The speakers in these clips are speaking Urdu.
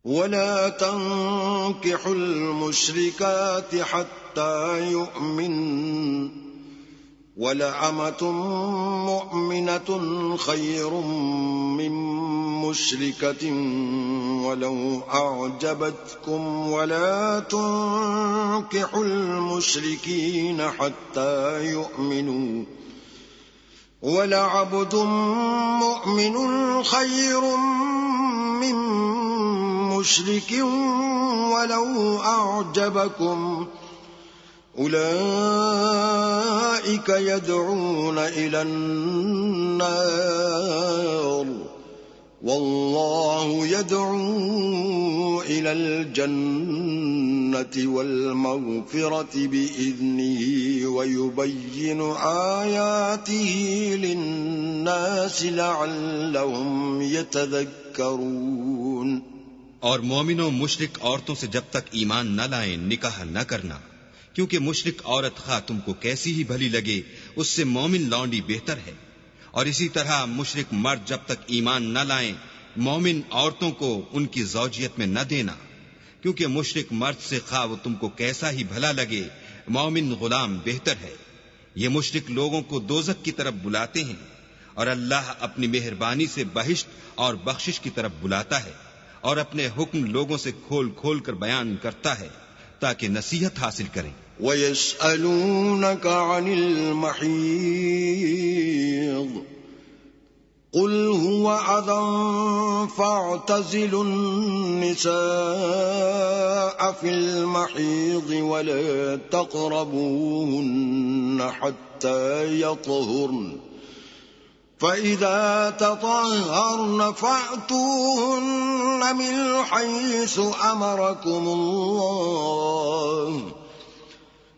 ولا تنكحوا المشركات حتى يؤمنن ولأمة مؤمنة خير من مشركة ولو أعجبتكم ولا تنكحوا المشركين حتى يؤمنوا ولعبد مؤمن خير من مشرك ولو أعجبكم أولئك يدعون إلى النار والله يدعو إلى الجنة والمغفرة بإذنه ويبين آياته للناس لعلهم يتذكرون۔ اور مومنوں مشرک عورتوں سے جب تک ایمان نہ لائیں نکاح نہ کرنا، کیونکہ مشرک عورت خواہ تم کو کیسی ہی بھلی لگے اس سے مومن لونڈی بہتر ہے، اور اسی طرح مشرک مرد جب تک ایمان نہ لائیں مومن عورتوں کو ان کی زوجیت میں نہ دینا، کیونکہ مشرک مرد سے خواہ وہ تم کو کیسا ہی بھلا لگے مومن غلام بہتر ہے۔ یہ مشرک لوگوں کو دوزخ کی طرف بلاتے ہیں، اور اللہ اپنی مہربانی سے بہشت اور بخشش کی طرف بلاتا ہے، اور اپنے حکم لوگوں سے کھول کھول کر بیان کرتا ہے تاکہ نصیحت حاصل کریں۔ وَيَسْأَلُونَكَ عَنِ الْمَحِيضِ قُلْ هُوَ أَذًى فَاعْتَزِلُوا النِّسَاءَ فِي الْمَحِيضِ وَلَا تَقْرَبُوهُنَّ حَتَّى يَطْهُرْنَ فَإِذَا تَطَهَّرْنَ فَأْتُوهُنَّ مِنْ حَيْثُ أَمَرَكُمُ اللَّهُ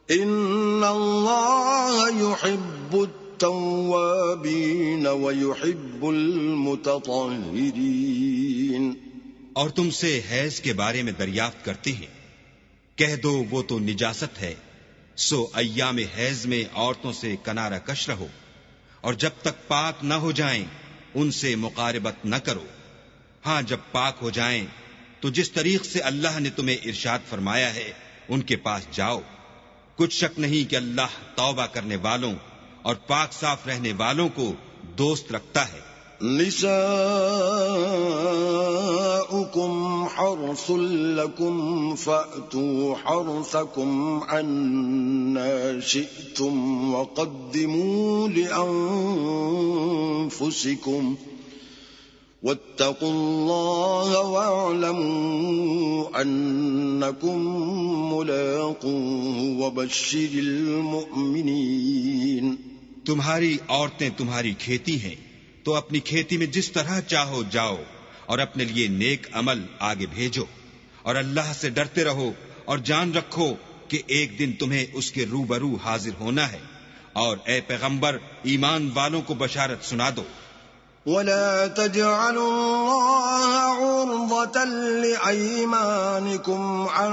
إِنَّ اللَّهَ يُحِبُّ التَّوَّابِينَ وَيُحِبُّ الْمُتَطَهِّرِينَ۔ اور تم سے حیض کے بارے میں دریافت کرتے ہیں، کہہ دو وہ تو نجاست ہے، سو ایام حیض میں عورتوں سے کنارہ کش رہو، اور جب تک پاک نہ ہو جائیں ان سے مقاربت نہ کرو۔ ہاں جب پاک ہو جائیں تو جس طریق سے اللہ نے تمہیں ارشاد فرمایا ہے ان کے پاس جاؤ۔ کچھ شک نہیں کہ اللہ توبہ کرنے والوں اور پاک صاف رہنے والوں کو دوست رکھتا ہے۔ نساؤکم حرث لکم فأتوا حرثکم عنا شئتم وقدموا لأنفسکم واتقوا اللہ واعلموا انکم ملاقوہ وبشر المؤمنین۔ تمہاری عورتیں تمہاری کھیتی ہیں تو اپنی کھیتی میں جس طرح چاہو جاؤ، اور اپنے لیے نیک عمل آگے بھیجو، اور اللہ سے ڈرتے رہو، اور جان رکھو کہ ایک دن تمہیں اس کے روبرو حاضر ہونا ہے۔ اور اے پیغمبر ایمان والوں کو بشارت سنا دو۔ وَلَا تَجْعَلُوا اللَّهَ عُرْضَةً لِأَيْمَانِكُمْ أَن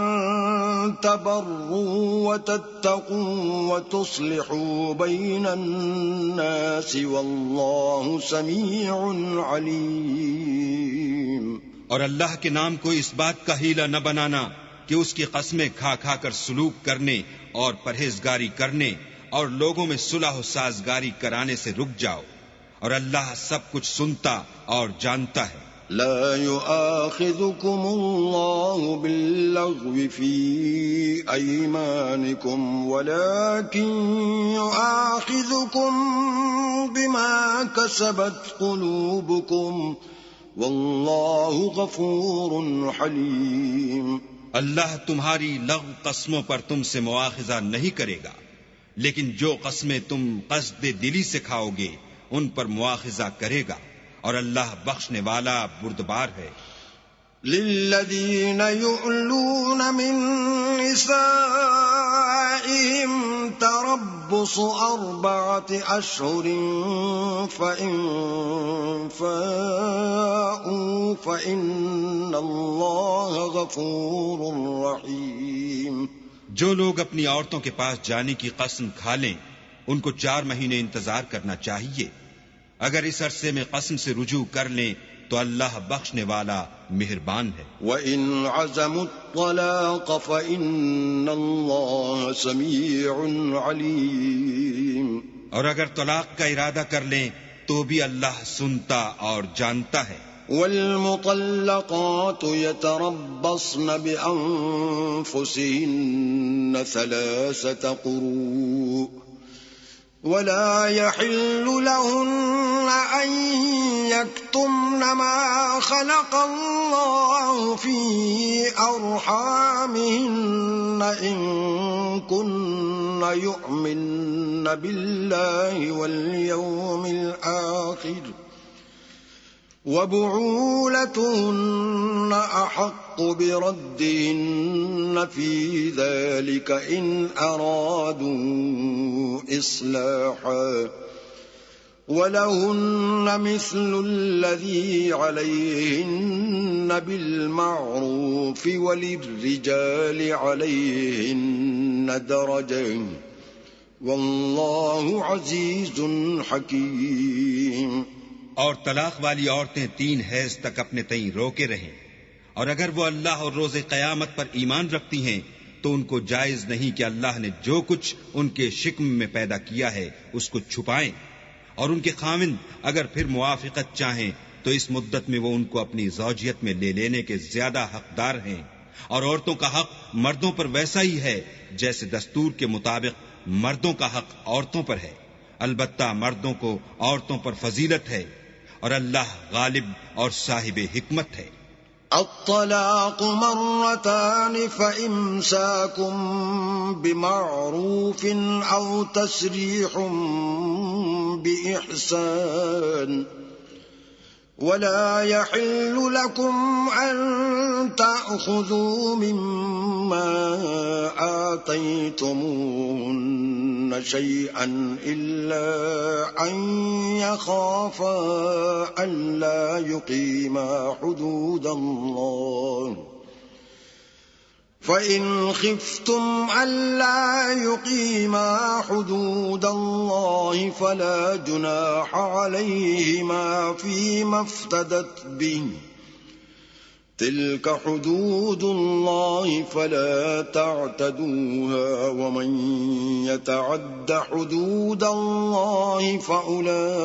تَبَرُّوا وَتَتَّقُوا وَتُصْلِحُوا بَيْنَ النَّاسِ وَاللَّهُ سَمِيعٌ عَلِيمٌ۔ اور اللہ کے نام کو اس بات کا حیلہ نہ بنانا کہ اس کی قسمیں کھا کھا کر سلوک کرنے اور پرہیزگاری کرنے اور لوگوں میں صلح و سازگاری کرانے سے رک جاؤ، اور اللہ سب کچھ سنتا اور جانتا ہے۔ لا يؤاخذكم الله باللغو في أيمانكم ولكن يؤاخذكم بما كسبت قلوبكم والله غفور حليم۔ اللہ تمہاری لغو قسموں پر تم سے مواخذہ نہیں کرے گا، لیکن جو قسمیں تم قصد دلی سے کھاؤ گے ان پر مواخذہ کرے گا، اور اللہ بخشنے والا بردبار ہے۔ للذین یؤلون من نسائهم تربص 4 أشهر فإن فاءوا فإن اللہ غفور رحیم۔ جو لوگ اپنی عورتوں کے پاس جانے کی قسم کھا لیں ان کو 4 مہینے انتظار کرنا چاہیے، اگر اس عرصے میں قسم سے رجوع کر لیں تو اللہ بخشنے والا مہربان ہے۔ وَإِنْ عَزَمُوا الطَّلَاقَ فَإِنَّ اللَّهَ سَمِيعٌ عَلِيمٌ۔ اور اگر طلاق کا ارادہ کر لیں تو بھی اللہ سنتا اور جانتا ہے۔ وَالْمُطَلَّقَاتُ يَتَرَبَّصْنَ بِأَنفُسِهِنَّ 3 قُرُوءٍ وَلَا يَحِلُّ لَهُنَّ أَن يَكْتُمْنَ مَا خَلَقَ اللَّهُ فِي أَرْحَامِهِنَّ إِن كُنَّ يُؤْمِنَّ بِاللَّهِ وَالْيَوْمِ الْآخِرِ وَبُعُولَتُهُنَّ أَحَقُّ بِرَدِّهِنَّ فِي ذَلِكَ إِنْ أَرَادُوا إِصْلَاحًا وَلَهُنَّ مِثْلُ الَّذِي عَلَيْهِنَّ بِالْمَعْرُوفِ وَلِلرِّجَالِ عَلَيْهِنَّ دَرَجَةٌ وَاللَّهُ عَزِيزٌ حَكِيمٌ۔ اور طلاق والی عورتیں 3 حیض تک اپنے تئیں روکے رہیں، اور اگر وہ اللہ اور روز قیامت پر ایمان رکھتی ہیں تو ان کو جائز نہیں کہ اللہ نے جو کچھ ان کے شکم میں پیدا کیا ہے اس کو چھپائیں، اور ان کے خاوند اگر پھر موافقت چاہیں تو اس مدت میں وہ ان کو اپنی زوجیت میں لے لینے کے زیادہ حقدار ہیں، اور عورتوں کا حق مردوں پر ویسا ہی ہے جیسے دستور کے مطابق مردوں کا حق عورتوں پر ہے، البتہ مردوں کو عورتوں پر فضیلت ہے، اور اللہ غالب اور صاحب حکمت ہے۔ الطلاق مرتان فإمساكم بمعروف أو تسريح بإحسان ولا يحل لكم أن تأخذوا مما آتيتموهن شيئا إلا أن يخافا ألا يقيما حدود الله فإن خفتم ألا يقيما حدود الله فلا جناح عليهما فيما افتدت به تلك حدود الله فلا تعتدوها ومن يتعد حدود الله فأولئك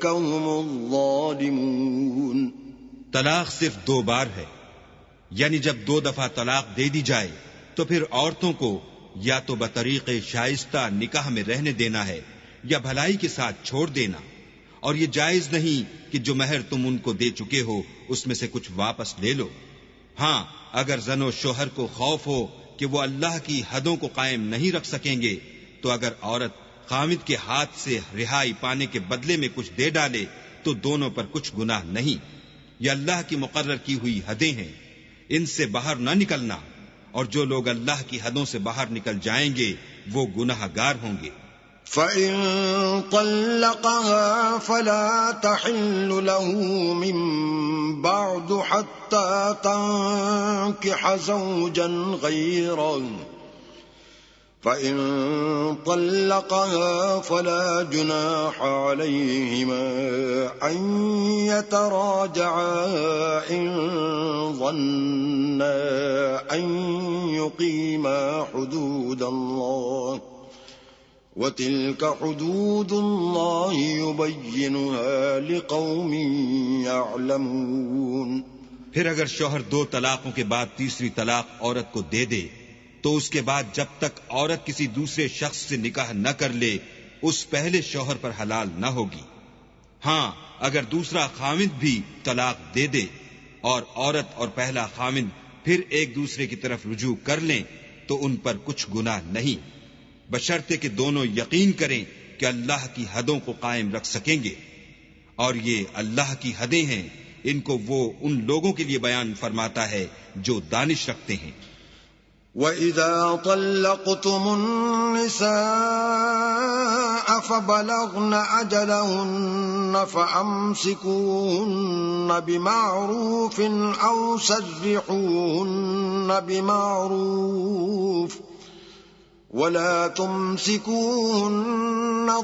هم الظالمون۔ طلاق صرف 2 بار ہے، یعنی جب 2 دفعہ طلاق دے دی جائے تو پھر عورتوں کو یا تو بطریق شائستہ نکاح میں رہنے دینا ہے یا بھلائی کے ساتھ چھوڑ دینا، اور یہ جائز نہیں کہ جو مہر تم ان کو دے چکے ہو اس میں سے کچھ واپس لے لو۔ ہاں، اگر زن و شوہر کو خوف ہو کہ وہ اللہ کی حدوں کو قائم نہیں رکھ سکیں گے تو اگر عورت خاوند کے ہاتھ سے رہائی پانے کے بدلے میں کچھ دے ڈالے تو دونوں پر کچھ گناہ نہیں، یہ اللہ کی مقرر کی ہوئی حدیں ہیں، ان سے باہر نہ نکلنا، اور جو لوگ اللہ کی حدوں سے باہر نکل جائیں گے وہ گناہ گار ہوں گے۔ فَإِن طَلَّقَهَا فَلَا تَحِلُّ لَهُ مِن بَعْدُ حَتَّى تَنكِحَ زَوْجًا غَيْرَهُ فَإِن طَلَّقَهَا فَلَا جُنَاحَ عَلَيْهِمَا أَن يَتَرَاجَعَا إِن ظَنَّا أَن يُقِيمَا حُدُودَ اللَّهِ وَتِلْكَ حُدُودُ اللَّهِ يُبَيِّنُهَا لِقَوْمٍ يَعْلَمُونَ۔ پھر اگر شوہر 2 طلاقوں کے بعد تیسری طلاق عورت کو دے دے تو اس کے بعد جب تک عورت کسی دوسرے شخص سے نکاح نہ کر لے اس پہلے شوہر پر حلال نہ ہوگی۔ ہاں، اگر دوسرا خاوند بھی طلاق دے دے اور عورت اور پہلا خاوند پھر ایک دوسرے کی طرف رجوع کر لیں تو ان پر کچھ گناہ نہیں، بشرطے کہ دونوں یقین کریں کہ اللہ کی حدوں کو قائم رکھ سکیں گے، اور یہ اللہ کی حدیں ہیں، ان کو وہ ان لوگوں کے لیے بیان فرماتا ہے جو دانش رکھتے ہیں۔ وَإِذَا طَلَّقْتُمُ النِّسَاءَ فَبَلَغْنَ أَجَلَهُنَّ فَأَمْسِكُوهُنَّ بِمَعْرُوفٍ أَوْ سَرِّحُوهُنَّ بِمَعْرُوفٍ وَلَا تُمْسِكُوهُنَّ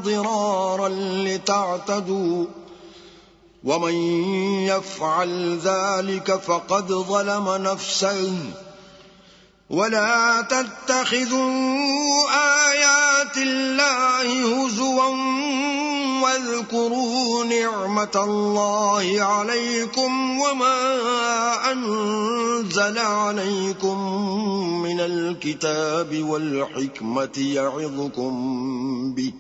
ضِرَارًا لِتَعْتَدُوا ومن يفعل ذلك فقد ظلم نفسه ولا تتخذوا آيات الله هزوا واذكروا نعمة الله عليكم وما أنزل عليكم من الكتاب والحكمة يعظكم به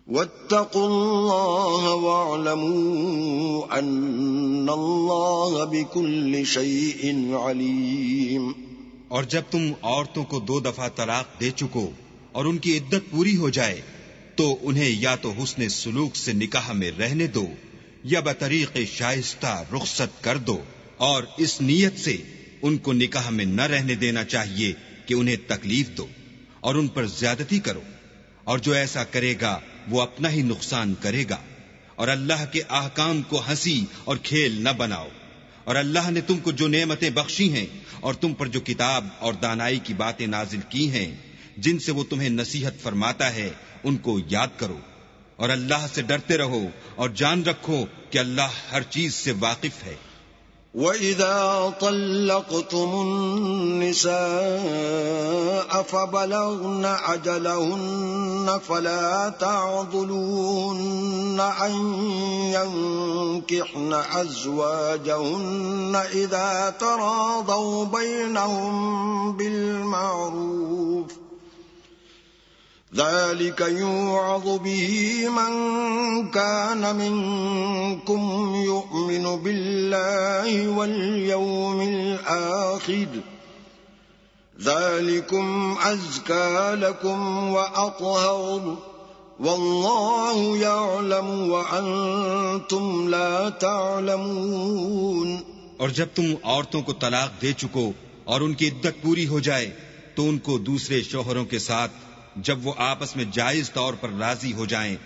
واتقوا الله واعلموا أن الله بكل شيء عليم. اور جب تم عورتوں کو 2 دفعہ طلاق دے چکو اور ان کی عدت پوری ہو جائے تو انہیں یا تو حسن سلوک سے نکاح میں رہنے دو یا بطریق شائستہ رخصت کر دو، اور اس نیت سے ان کو نکاح میں نہ رہنے دینا چاہیے کہ انہیں تکلیف دو اور ان پر زیادتی کرو، اور جو ایسا کرے گا وہ اپنا ہی نقصان کرے گا. اور اللہ کے احکام کو ہنسی اور کھیل نہ بناؤ. اور اللہ نے تم کو جو نعمتیں بخشی ہیں اور تم پر جو کتاب اور دانائی کی باتیں نازل کی ہیں جن سے وہ تمہیں نصیحت فرماتا ہے ان کو یاد کرو، اور اللہ سے ڈرتے رہو اور جان رکھو کہ اللہ ہر چیز سے واقف ہے. وَإِذَا طَلَّقْتُمُ النِّسَاءَ فَبَلَغْنَ أَجَلَهُنَّ فَلَا تَعْضُلُوهُنَّ أَن يَنكِحْنَ أَزْوَاجَهُنَّ إِذَا تَرَاضَوْا بَيْنَهُم بِالْمَعْرُوفِ ذلك يوعظ به من كان منكم يؤمن بالله واليوم الآخر ذلكم أزكى لكم وأطهر والله يعلم وأنتم لا تعلمون. اور جب تم عورتوں کو طلاق دے چکو اور ان کی عدت پوری ہو جائے تو ان کو دوسرے شوہروں کے ساتھ جب وہ آپس میں جائز طور پر راضی ہو جائیں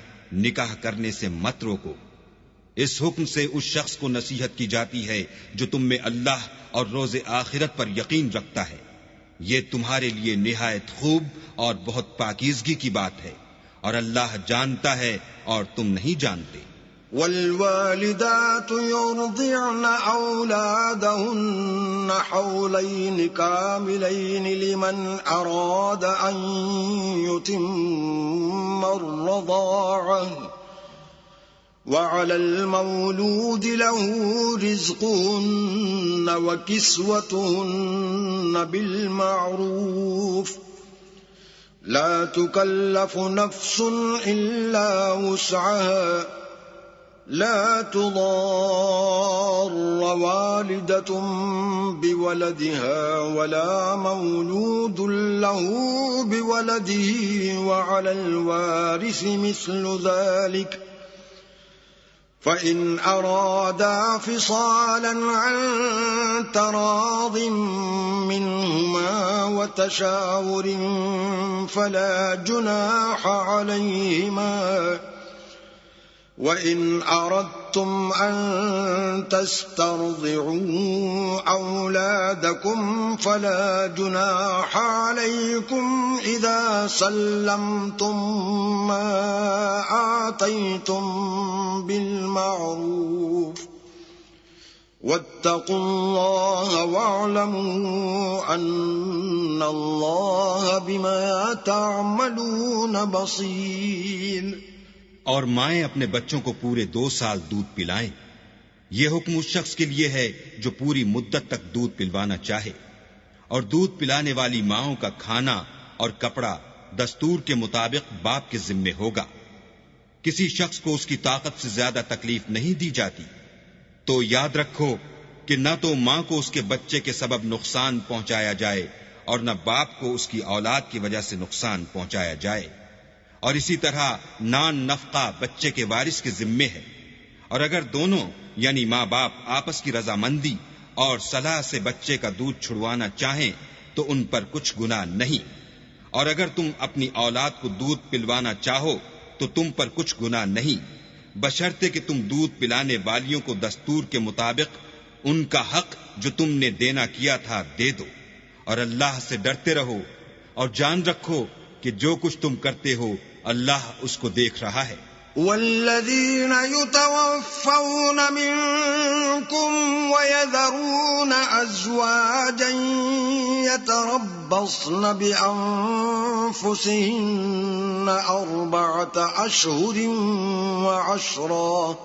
نکاح کرنے سے مت روکو. اس حکم سے اس شخص کو نصیحت کی جاتی ہے جو تم میں اللہ اور روز آخرت پر یقین رکھتا ہے. یہ تمہارے لیے نہایت خوب اور بہت پاکیزگی کی بات ہے، اور اللہ جانتا ہے اور تم نہیں جانتے. والوالدات يرضعن أولادهن حولين كاملين لمن أراد أن يتم الرضاعة وعلى المولود له رزقهن وكسوتهن بالمعروف لا تكلف نفس إلا وسعها لا تضار والدة بولدها ولا مولود له بولده وعلى الوارث مثل ذلك فإن أرادا فصالا عن تراض منهما وتشاور فلا جناح عليهما وَإِنْ أَرَدْتُمْ أَن تَسْتَرْضِعُوا أَوْلَادَكُمْ فَلَا جُنَاحَ عَلَيْكُمْ إِذَا سَلَّمْتُم مَّا آتَيْتُم بِالْمَعْرُوفِ وَاتَّقُوا اللَّهَ وَاعْلَمُوا أَنَّ اللَّهَ بِمَا تَعْمَلُونَ بَصِيرٌ. اور مائیں اپنے بچوں کو پورے 2 سال دودھ پلائیں. یہ حکم اس شخص کے لیے ہے جو پوری مدت تک دودھ پلوانا چاہے، اور دودھ پلانے والی ماؤں کا کھانا اور کپڑا دستور کے مطابق باپ کے ذمے ہوگا. کسی شخص کو اس کی طاقت سے زیادہ تکلیف نہیں دی جاتی، تو یاد رکھو کہ نہ تو ماں کو اس کے بچے کے سبب نقصان پہنچایا جائے اور نہ باپ کو اس کی اولاد کی وجہ سے نقصان پہنچایا جائے. اور اسی طرح نان نفقہ بچے کے وارث کے ذمے ہے، اور اگر دونوں یعنی ماں باپ آپس کی رضامندی اور صلاح سے بچے کا دودھ چھڑوانا چاہیں تو ان پر کچھ گناہ نہیں، اور اگر تم اپنی اولاد کو دودھ پلوانا چاہو تو تم پر کچھ گناہ نہیں، بشرطے کہ تم دودھ پلانے والیوں کو دستور کے مطابق ان کا حق جو تم نے دینا کیا تھا دے دو. اور اللہ سے ڈرتے رہو اور جان رکھو کہ جو کچھ تم کرتے ہو اللہ اس کو دیکھ رہا ہے. والذين يتوفون منكم ويذرون أزواجا يتربصن بأنفسهن 4 أشهر و10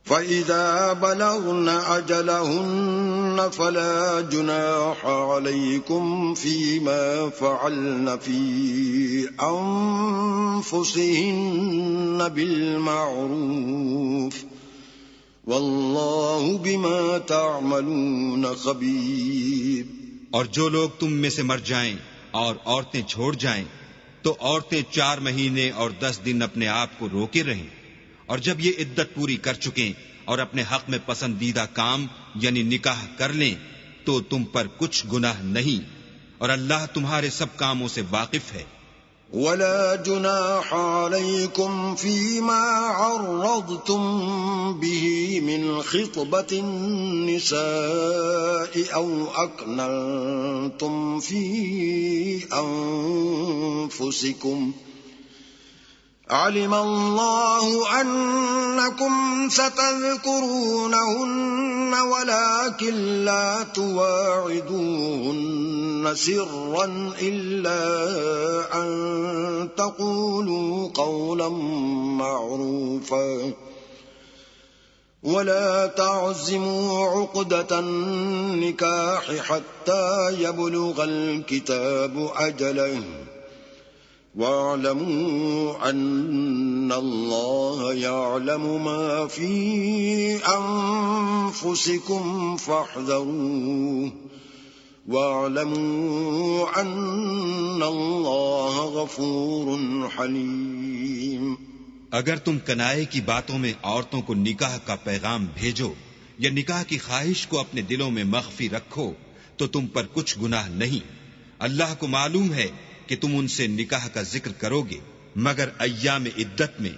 فإذا بلغن أجلهن فلا جناح عليكم فيما فعلن في أنفسهن بالمعروف والله بما تعملون خبير. اور جو لوگ تم میں سے مر جائیں اور عورتیں چھوڑ جائیں تو عورتیں 4 مہینے اور 10 دن اپنے آپ کو روکے رہیں، اور جب یہ عدت پوری کر چکیں اور اپنے حق میں پسندیدہ کام یعنی نکاح کر لیں تو تم پر کچھ گناہ نہیں، اور اللہ تمہارے سب کاموں سے واقف ہے. ولا جناح عليكم فيما عرضتم به من خطبة النساء أو أكننتم في أنفسكم علم الله أنكم ستذكرونهن ولكن لا تواعدوهن سرا إلا أن تقولوا قولا معروفا ولا تعزموا عقدة النكاح حتى يبلغ الكتاب أجله واعلموا أن الله يعلم ما في أنفسكم فاحذروه واعلموا أن الله غفور حليم. اگر تم کنائے کی باتوں میں عورتوں کو نکاح کا پیغام بھیجو یا نکاح کی خواہش کو اپنے دلوں میں مخفی رکھو تو تم پر کچھ گناہ نہیں. اللہ کو معلوم ہے کہ تم ان سے نکاح کا ذکر کرو گے، مگر ایام عدت میں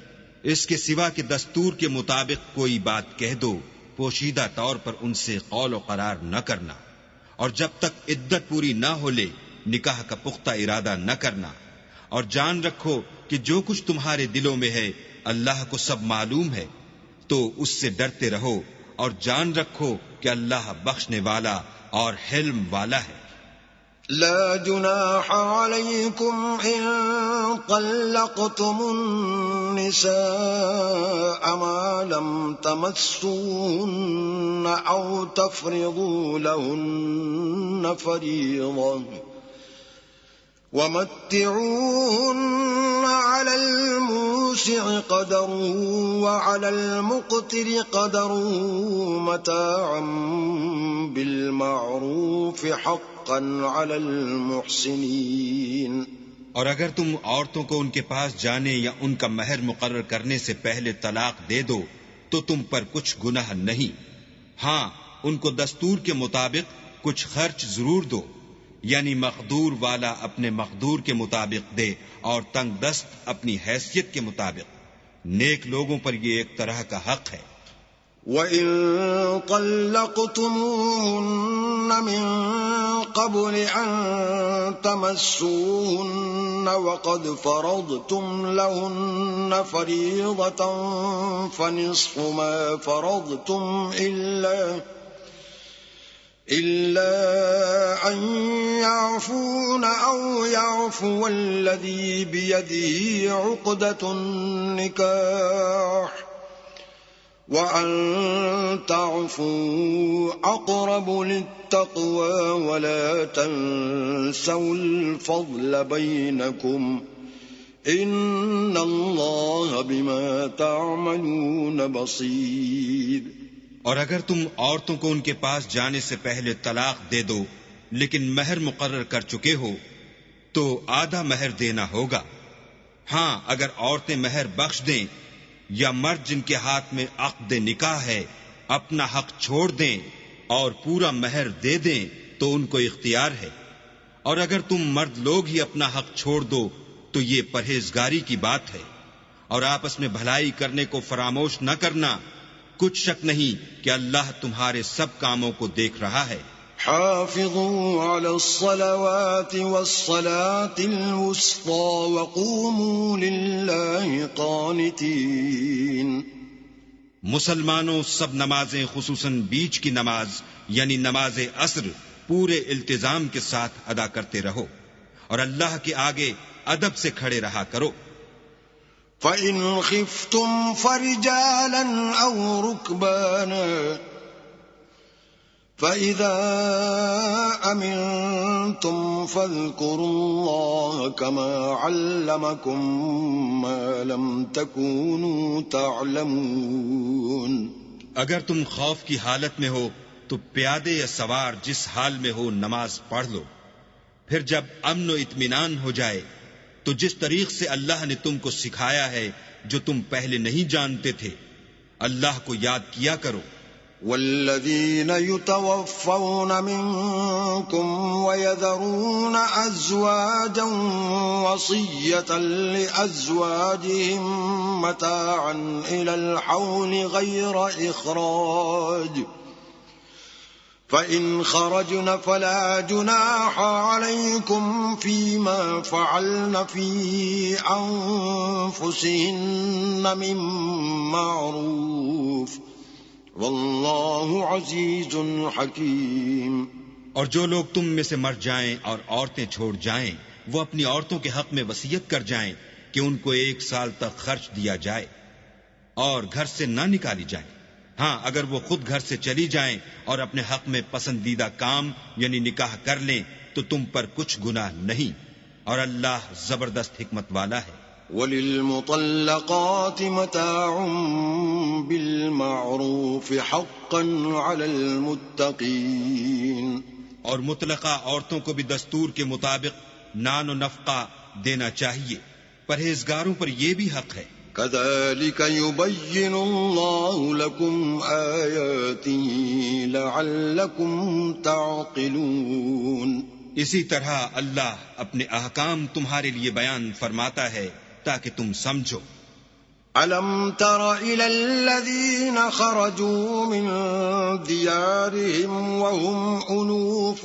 اس کے سوا کہ دستور کے مطابق کوئی بات کہہ دو، پوشیدہ طور پر ان سے قول و قرار نہ کرنا، اور جب تک عدت پوری نہ ہو لے نکاح کا پختہ ارادہ نہ کرنا، اور جان رکھو کہ جو کچھ تمہارے دلوں میں ہے اللہ کو سب معلوم ہے، تو اس سے ڈرتے رہو اور جان رکھو کہ اللہ بخشنے والا اور حلم والا ہے. لا جناح عليكم إن طلقتم النساء ما لم تمسوهن أو تفرضوا لهن فريضة ومتعوهن على الموسع قدره وعلى المقتر قدره متاعا بالمعروف حقا على المحسنين. اور اگر تم عورتوں کو ان کے پاس جانے یا ان کا مہر مقرر کرنے سے پہلے طلاق دے دو تو تم پر کچھ گناہ نہیں. ہاں ان کو دستور کے مطابق کچھ خرچ ضرور دو، یعنی مقدور والا اپنے مقدور کے مطابق دے اور تنگ دست اپنی حیثیت کے مطابق. نیک لوگوں پر یہ ایک طرح کا حق ہے. وَإِن طَلَّقْتُمُوهُنَّ مِن قَبْلِ أَن تَمَسُّوهُنَّ وَقَدْ فَرَضْتُمْ لَهُنَّ فَرِيضَةً فَنِصْفُ مَا فَرَضْتُمْ إِلَّا أَن يَعْفُونَ أَوْ يَعْفُوَ الَّذِي بِيَدِهِ عُقْدَةُ النِّكَاحِ وَأَن تَعْفُوا أَقْرَبُ لِلتَّقْوَى وَلَا تَنسَوْا الْفَضْلَ بَيْنَكُمْ إِنَّ اللَّهَ بِمَا تَعْمَلُونَ بَصِيرٌ. اور اگر تم عورتوں کو ان کے پاس جانے سے پہلے طلاق دے دو لیکن مہر مقرر کر چکے ہو تو آدھا مہر دینا ہوگا. ہاں اگر عورتیں مہر بخش دیں یا مرد جن کے ہاتھ میں عقد نکاح ہے اپنا حق چھوڑ دیں اور پورا مہر دے دیں تو ان کو اختیار ہے. اور اگر تم مرد لوگ ہی اپنا حق چھوڑ دو تو یہ پرہیزگاری کی بات ہے. اور آپس میں بھلائی کرنے کو فراموش نہ کرنا، کچھ شک نہیں کہ اللہ تمہارے سب کاموں کو دیکھ رہا ہے. حافظوا على الصلوات والصلاة الوسطى وقوموا لله قانتين۔ مسلمانوں سب نمازیں خصوصاً بیچ کی نماز یعنی نماز عصر پورے التزام کے ساتھ ادا کرتے رہو اور اللہ کے آگے ادب سے کھڑے رہا کرو۔ فَإِنْ خِفْتُمْ فَرِجَالًا أَوْ رُكْبَانًا فَإِذَا أَمِنْتُمْ فَاذْكُرُوا اللَّهَ كَمَا عَلَّمَكُمْ مَا لَمْ تَكُونُوا تَعْلَمُونَ۔ اگر تم خوف کی حالت میں ہو تو پیادے یا سوار جس حال میں ہو نماز پڑھ لو، پھر جب امن و اطمینان ہو جائے تو جس طریق سے اللہ نے تم کو سکھایا ہے جو تم پہلے نہیں جانتے تھے اللہ کو یاد کیا کرو۔ والذین یتوفون منکم ویذرون ازواجا وصیة لازواجهم متاعا الى الحول غیر اخراج فَإِنْ خَرَجْنَ فَلَا جُنَاحَ عَلَيْكُمْ فِي مَا فَعَلْنَ فِي أَنفُسِهِنَّ مِن مَّعْرُوفٍ وَاللَّهُ عَزِيزٌ حَكِيمٌ۔ اور جو لوگ تم میں سے مر جائیں اور عورتیں چھوڑ جائیں وہ اپنی عورتوں کے حق میں وصیت کر جائیں کہ ان کو 1 سال تک خرچ دیا جائے اور گھر سے نہ نکالی جائیں۔ ہاں اگر وہ خود گھر سے چلی جائیں اور اپنے حق میں پسندیدہ کام یعنی نکاح کر لیں تو تم پر کچھ گناہ نہیں، اور اللہ زبردست حکمت والا ہے۔ وَلِلْمُطَلَّقَاتِ مَتَاعٌ بِالْمَعْرُوفِ حَقًّا عَلَى الْمُتَّقِينَ۔ اور مطلقہ عورتوں کو بھی دستور کے مطابق نان و نفقہ دینا چاہیے، پرہیزگاروں پر یہ بھی حق ہے۔ كَذَلِكَ يُبَيِّنُ اللَّهُ لَكُمْ آيَاتِهِ لَعَلَّكُمْ تَعْقِلُونَ۔ اسی طرح اللہ اپنے احکام تمہارے لیے بیان فرماتا ہے تاکہ تم سمجھو۔ أَلَمْ تَرَ إِلَى الَّذِينَ خَرَجُوا مِن دِيَارِهِمْ وَهُمْ أُلُوفٌ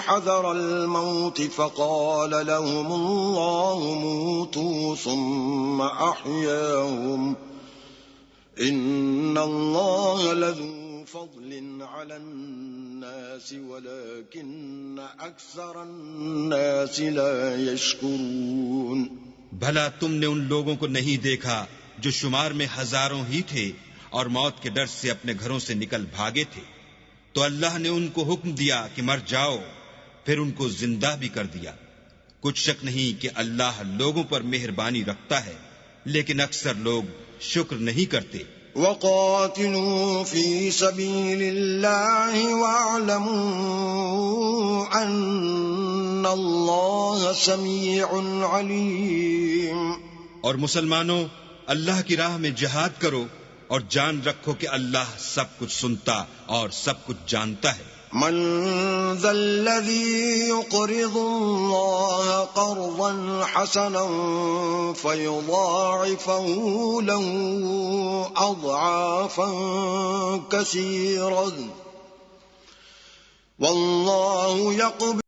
حَذَرَ الْمَوْتِ فَقَالَ لَهُمُ اللَّهُ مُوتُوا ثُمَّ أَحْيَاهُمْ إِنَّ اللَّهَ لَذُو فَضْلٍ عَلَى النَّاسِ وَلَكِنَّ أَكْثَرَ النَّاسِ لَا يَشْكُرُونَ۔ بھلا تم نے ان لوگوں کو نہیں دیکھا جو شمار میں ہزاروں ہی تھے اور موت کے ڈر سے اپنے گھروں سے نکل بھاگے تھے، تو اللہ نے ان کو حکم دیا کہ مر جاؤ، پھر ان کو زندہ بھی کر دیا۔ کچھ شک نہیں کہ اللہ لوگوں پر مہربانی رکھتا ہے، لیکن اکثر لوگ شکر نہیں کرتے۔ وَقَاتِلُوا فِي سَبِيلِ اللَّهِ وَاعْلَمُوا أَنَّ اللَّهَ سَمِيعٌ عَلِيمٌ۔ اور مسلمانوں اللہ کی راہ میں جہاد کرو اور جان رکھو کہ اللہ سب کچھ سنتا اور سب کچھ جانتا ہے۔ من ذا الذي يقرض الله قرضا حسنا فيضاعفه له أضعافا كثيرة والله يقبل